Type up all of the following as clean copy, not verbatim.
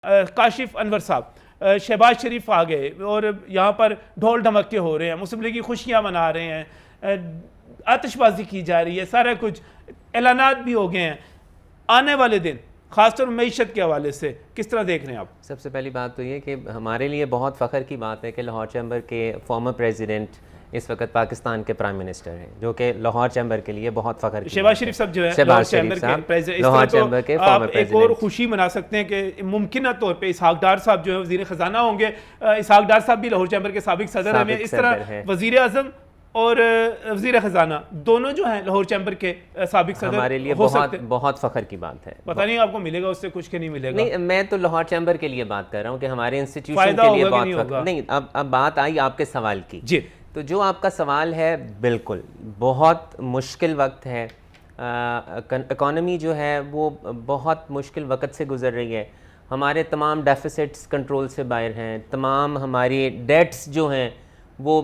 काशिफ अनवर साहब, शहबाज शरीफ आ गए और यहाँ पर ढोल ढमक्के हो रहे हैं, मुस्लिम लीग की खुशियाँ मना रहे हैं, आतिशबाजी की जा रही है, सारा कुछ ऐलानात भी हो गए हैं। आने वाले दिन खासतौर मईशत के हवाले से किस तरह देख रहे हैं आप? सबसे पहली बात तो ये कि हमारे लिए बहुत फ़ख्र की बात है कि लाहौर चैम्बर के फॉर्मर प्रेसिडेंट इस वक्त पाकिस्तान के प्राइम मिनिस्टर हैं, जो कि लाहौर चैम्बर के लिए बहुत फ़ख्र की शहबाज शरीफ साहब जो है शहबाज शरीफ साहब लाहौर चैम्बर के फॉर्मर प्रेसिडेंट। एक और खुशी मना सकते हैं कि मुमकिन तौर पे इसहाक डार साहब जो है वज़ीर ख़जाना होंगे। इसहाक डार साहब भी लाहौर चैम्बर के साबिक सदर हैं। इस तरह वज़ीर आज़म और वज़ीर ख़जाना दोनों जो हैं लाहौर चैम्बर के साबिक सदर हमारे लिए बहुत फ़ख्र की बात है। पता नहीं आपको मिलेगा उससे कुछ के नहीं मिलेगा। नहीं, मैं तो लाहौर चैम्बर के लिए बात कर रहा हूँ कि हमारे इंस्टीट्यूशन के लिए बहुत नहीं। अब बात आई आपके सवाल की जी, तो जो आपका सवाल है बिल्कुल बहुत मुश्किल वक्त है। इकॉनमी जो है वो बहुत मुश्किल वक्त से गुज़र रही है। हमारे तमाम डेफिसिट्स कंट्रोल से बाहर हैं, तमाम हमारी डेट्स जो हैं वो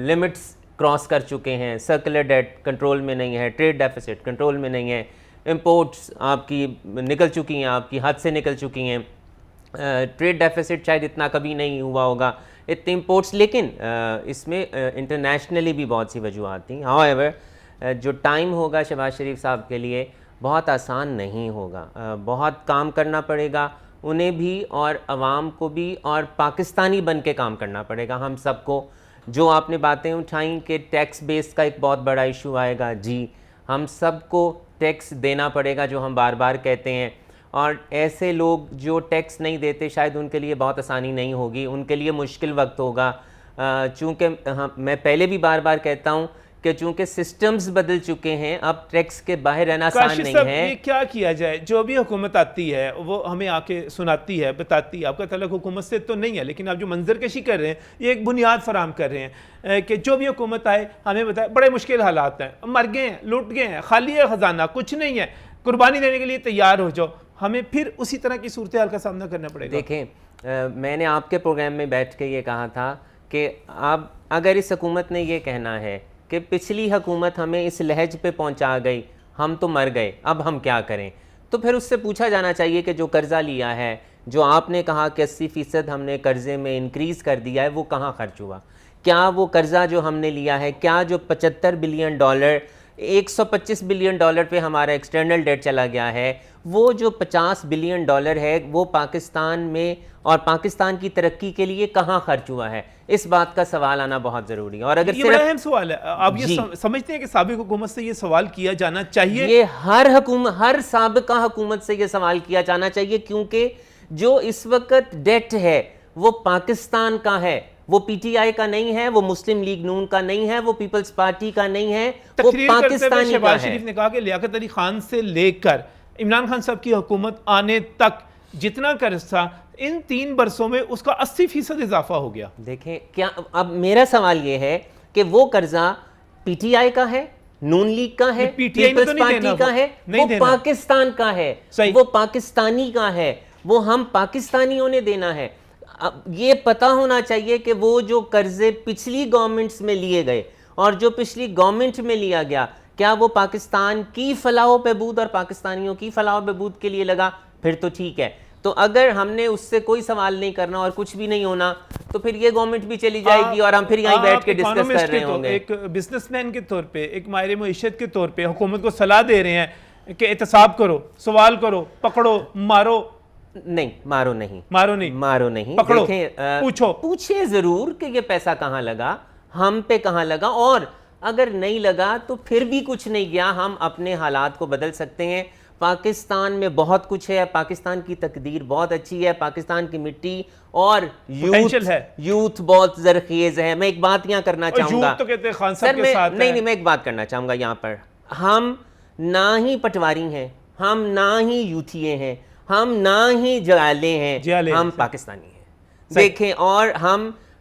लिमिट्स क्रॉस कर चुके हैं। सर्कुलर डेट कंट्रोल में नहीं है, ट्रेड डेफिसिट कंट्रोल में नहीं है, इंपोर्ट्स आपकी निकल चुकी हैं, आपकी हद से निकल चुकी हैं। ट्रेड डेफिसिट शायद इतना कभी नहीं हुआ होगा, इतने इंपोर्ट्स, लेकिन इसमें इंटरनेशनली भी बहुत सी वजूहत थी। हाउएवर जो टाइम होगा शहबाज शरीफ साहब के लिए बहुत आसान नहीं होगा, बहुत काम करना पड़ेगा उन्हें भी और अवाम को भी, और पाकिस्तानी बन के काम करना पड़ेगा हम सबको। जो आपने बातें उठाई कि टैक्स बेस का एक बहुत बड़ा इशू आएगा, जी हम सबको टैक्स देना पड़ेगा जो हम बार बार कहते हैं, और ऐसे लोग जो टैक्स नहीं देते शायद उनके लिए बहुत आसानी नहीं होगी, उनके लिए मुश्किल वक्त होगा। चूँकि मैं पहले भी बार बार कहता हूँ कि चूँकि सिस्टम्स बदल चुके हैं, अब टैक्स के बाहर रहना आसान नहीं है। ये क्या किया जाए? जो भी हुकूमत आती है वो हमें आके सुनाती है, बताती है। आपका तल्लुक हुकूमत से तो नहीं है, लेकिन आप जो मंजरकशी कर रहे हैं ये एक बुनियाद फराम कर रहे हैं कि जो भी हुकूमत आए हमें बताए बड़े मुश्किल हालात हैं, मर गए हैं, लुट गए हैं, खाली है ख़जाना, कुछ नहीं है, कुर्बानी देने के लिए तैयार हो जाओ। हमें फिर उसी तरह की सूरत हाल का सामना करना पड़ेगा। देखें, मैंने आपके प्रोग्राम में बैठ के ये कहा था कि अब अगर इस हुकूमत ने ये कहना है कि पिछली हुकूमत हमें इस लहज पे पहुंचा गई, हम तो मर गए, अब हम क्या करें, तो फिर उससे पूछा जाना चाहिए कि जो कर्ज़ा लिया है, जो आपने कहा कि 80% हमने कर्ज़े में इंक्रीज़ कर दिया है, वो कहाँ खर्च हुआ? क्या वो कर्ज़ा जो हमने लिया है, क्या जो $75 बिलियन $125 बिलियन पे हमारा एक्सटर्नल डेट चला गया है, वो जो $50 बिलियन है वो पाकिस्तान में और पाकिस्तान की तरक्की के लिए कहाँ खर्च हुआ है? इस बात का सवाल आना बहुत ज़रूरी है। और अगर ये बड़ा अहम सवाल है, आप ये समझते हैं कि साबिक हुकूमत से ये सवाल किया जाना चाहिए? ये हर साबिका हुकूमत से ये सवाल किया जाना चाहिए, क्योंकि जो इस वक्त डेट है वो पाकिस्तान का है, वो पीटीआई का नहीं है, वो मुस्लिम लीग नून का नहीं है, वो पीपल्स पार्टी का नहीं है, वो पाकिस्तानी का है। शहबाज शरीफ ने कहा कि लियाकत अली खान से लेकर इमरान खान साहब की हुकूमत आने तक जितना कर्ज था इन 3 बरसों में उसका 80% इजाफा हो गया। देखें, क्या अब मेरा सवाल ये है कि वो कर्जा पीटीआई का है, नून लीग का है, पीपल्स पार्टी का है, वो पाकिस्तान का है, वो पाकिस्तानी का है, वो हम पाकिस्तानियों ने देना है। अब ये पता होना चाहिए कि वो जो कर्जे पिछली गवर्नमेंट्स में लिए गए और जो पिछली गवर्नमेंट में लिया गया, क्या वो पाकिस्तान की फलाह बहबूद और पाकिस्तानियों की फलाह बहबूद के लिए लगा? फिर तो ठीक है। तो अगर हमने उससे कोई सवाल नहीं करना और कुछ भी नहीं होना, तो फिर ये गवर्नमेंट भी चली जाएगी और हम फिर यहीं बैठ के डिस्कस कर रहे होंगे। एक बिजनेसमैन के तौर पे, एक माहिर मईशत के तौर पे हुकूमत को सलाह दे रहे हैं कि एहतसाब करो, सवाल करो, पकड़ो, मारो नहीं, मारो नहीं, पकड़ो, पूछिए जरूर कि ये पैसा कहाँ लगा, हम पे कहाँ लगा, और अगर नहीं लगा तो फिर भी कुछ नहीं गया, हम अपने हालात को बदल सकते हैं। पाकिस्तान में बहुत कुछ है, पाकिस्तान की तकदीर बहुत अच्छी है, पाकिस्तान की मिट्टी और यूथ बहुत जरखेज है। मैं एक बात यहाँ करना चाहूंगा, तो कहते हैं खान साहब के साथ नहीं, मैं एक बात करना चाहूंगा यहाँ पर, हम ना ही पटवारी हैं, हम ना ही यूथिये हैं, हम ना ही जाले हैं, हम पाकिस्तानी हैं। देखें, और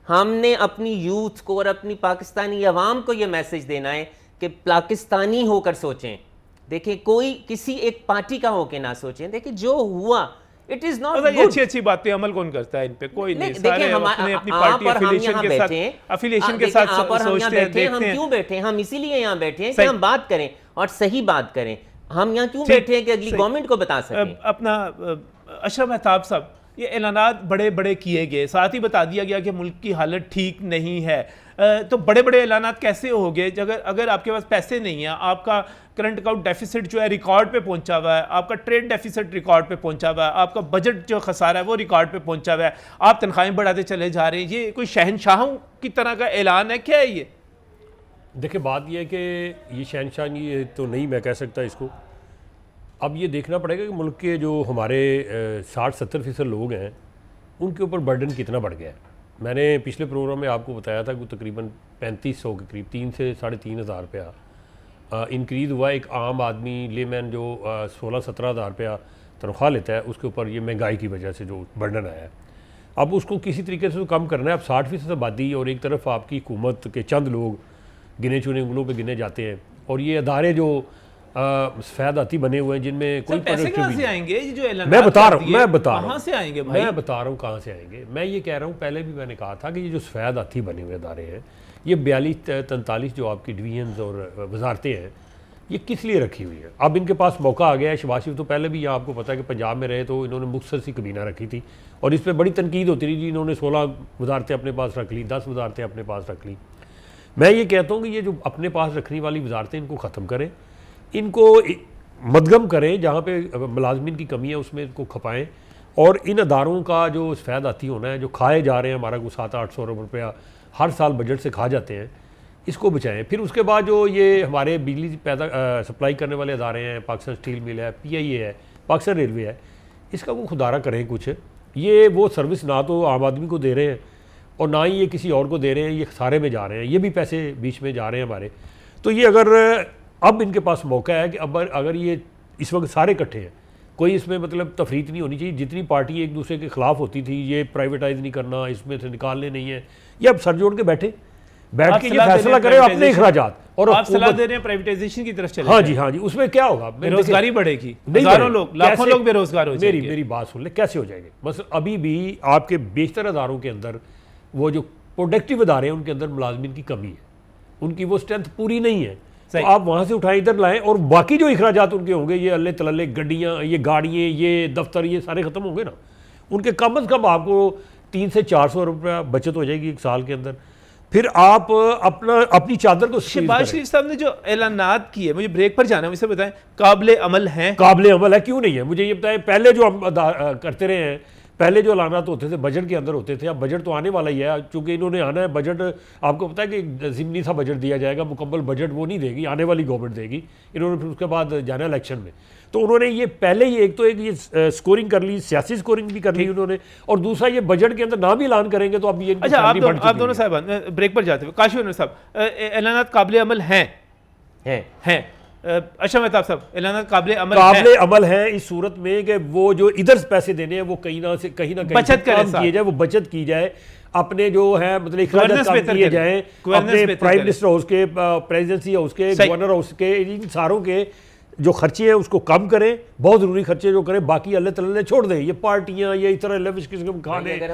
हमने अपनी यूथ को और अपनी पाकिस्तानी अवाम को यह मैसेज देना है कि पाकिस्तानी होकर सोचें। देखिए, कोई किसी एक पार्टी का होकर ना सोचें। देखिए, जो हुआ इट इज नॉट गुड। अच्छी बातें अमल कौन करता है इन पे? कोई नहीं। देखिए, हम अपनी पार्टी अफिलिएशन के साथ सोचते हैं। हम क्यों बैठे? हम इसीलिए यहाँ बैठे हैं कि हम बात करें और सही बात करें। हम यहाँ क्यों बैठे हैं कि अगली गवर्नमेंट को बता सकें। अपना अशरफ मेहताब साहब ये ऐलानात बड़े बड़े किए गए, साथ ही बता दिया गया कि मुल्क की हालत ठीक नहीं है। तो बड़े बड़े ऐलानात कैसे हो गए? अगर आपके पास पैसे नहीं है, आपका करंट अकाउंट डेफिसिट जो है रिकॉर्ड पे पहुंचा हुआ है, आपका ट्रेड डेफिसिट रिकॉर्ड पे पहुंचा हुआ है, आपका बजट जो खसारा है वो रिकॉर्ड पे पहुंचा हुआ है, आप तनख्वाहें बढ़ाते चले जा रहे हैं, ये कोई शहनशाहों की तरह का ऐलान है? क्या है ये? देखिए, बात यह है कि ये शहनशाही तो नहीं मैं कह सकता इसको। अब ये देखना पड़ेगा कि मुल्क के जो हमारे 60-70% लोग हैं उनके ऊपर बर्डन कितना बढ़ गया है। मैंने पिछले प्रोग्राम में आपको बताया था कि तकरीबन 3500 के करीब 3 से 3,500 रुपया इंक्रीज़ हुआ। एक आम आदमी लेमैन जो 16-17 हज़ार रुपया तनख्वाह लेता है उसके ऊपर ये महंगाई की वजह से जो बर्डन आया है, अब उसको किसी तरीके से तो कम करना है। अब 60% आबादी और एक तरफ आपकी हुकूमत के चंद लोग गिने चुने उंगलों पे गिने जाते हैं, और ये अदारे जो सफेदाती बने हुए हैं जिनमें कोई पैसे कहाँ से आएंगे? जो मैं बता रहा हूँ कहाँ से आएंगे भाई? मैं बता रहा हूँ कहाँ से आएंगे। मैं ये कह रहा हूँ, पहले भी मैंने कहा था कि ये जो सफेदाती बने हुए अदारे हैं, ये 42-43 जो आपकी डिवीजन्स और वजारतें हैं, ये किस लिए रखी हुई है? अब इनके पास मौका आ गया है। शहबाज शरीफ तो पहले भी यहाँ आपको पता है कि पंजाब में रहे तो इन्होंने मुख्तसर सी कबीना रखी थी और इस पर बड़ी तनकीद होती रही जी इन्होंने 16 वजारतें अपने पास रख ली, 10 वजारतें अपने पास रख ली। मैं ये कहता हूँ कि ये जो अपने पास रखने वाली वजारतें इनको ख़त्म करें, इनको मदगम करें, जहाँ पे मुलाजमीन की कमी है उसमें इनको खपाएं, और इन अदारों का जो सफेदाती होना है, जो खाए जा रहे हैं, हमारा को 700-800 रुपया हर साल बजट से खा जाते हैं, इसको बचाएं। फिर उसके बाद जो ये हमारे बिजली सप्लाई करने वाले अदारे हैं, पाकिस्तान स्टील मिल है, PIA है, पाकिस्तान रेलवे है, इसका वो खुदारा करें कुछ। ये वो सर्विस ना तो आम आदमी को दे रहे हैं और ना ही ये किसी और को दे रहे हैं, ये खसारे में जा रहे हैं, ये भी पैसे बीच में जा रहे हैं हमारे। तो ये अगर अब इनके पास मौका है कि अब अगर ये इस वक्त सारे इकट्ठे हैं, कोई इसमें मतलब तफरीत नहीं होनी चाहिए। जितनी पार्टी एक दूसरे के खिलाफ होती थी, ये प्राइवेटाइज नहीं करना, इसमें से निकालने नहीं है, ये अब सर जोड़ के बैठ के ये फैसला करें अपने अखराजात। और आप सलाह दे रहे हैं प्राइवेटाइजेशन की तरफ चले? हाँ जी, हाँ जी। उसमें क्या होगा? बेरोजगारी बढ़ेगी, हजारों लोग, लाखों लोग बेरोजगार हो जाएंगे। मेरी बात सुन ले, कैसे हो जाएंगे? बस अभी भी आपके बेशतर अदारों के अंदर वो जो प्रोडक्टिव अदारे हैं उनके अंदर मुलाजमीन की कमी है, उनकी वो स्ट्रेंथ पूरी नहीं है। तो आप वहाँ से उठाएं, इधर लाएं, और बाकी जो इखराजात उनके होंगे, ये अल्ले तल्ले गड्डियाँ, ये गाड़ियाँ, ये दफ्तर, ये सारे ख़त्म होंगे ना। उनके कम अज़ कम आपको 300 से 400 रुपया बचत हो जाएगी एक साल के अंदर। फिर आप अपनी चादर को शहबाज शरीफ साहब ने जो ऐलानात किए, मुझे ब्रेक पर जाना है, मुझे बताएं काबिले अमल हैं? काबिले अमल है, क्यों नहीं है? मुझे ये बताएं, पहले जो हम करते रहे हैं, पहले जो ऐलानात होते थे बजट के अंदर होते थे, अब बजट तो आने वाला ही है, चूँकि इन्होंने आना है बजट। आपको पता है कि ज़िमनी सा बजट दिया जाएगा, मुकम्मल बजट वो नहीं देगी, आने वाली गवर्नमेंट देगी। इन्होंने फिर उसके बाद जाना इलेक्शन में, तो उन्होंने ये पहले ही एक ये स्कोरिंग कर ली, सियासी स्कोरिंग भी कर ली उन्होंने, और दूसरा ये बजट के अंदर ना भी ऐलान करेंगे तो अब ये। अच्छा, आप दोनों साहब ब्रेक पर जाते हुए, काशिफ साहब, ऐलानात काबिले अमल हैं? अच्छा मेहताब साहब, ऐलानात काबिले अमल है इस सूरत में कि वो जो इधर पैसे देने हैं वो कहीं ना कहीं बचत किए जाए, वो बचत की जाए, अपने जो है मतलब किए जाए, अपने प्राइम मिनिस्टर हाउस के, प्रेसिडेंसी हाउस के, गवर्नर हाउस के, इन सारों के जो खर्चे हैं उसको कम करें, बहुत ज़रूरी खर्चे जो करें, बाकी अल्लाह तआला छोड़ दें। ये पार्टियां, ये इस तरह किस्म खाने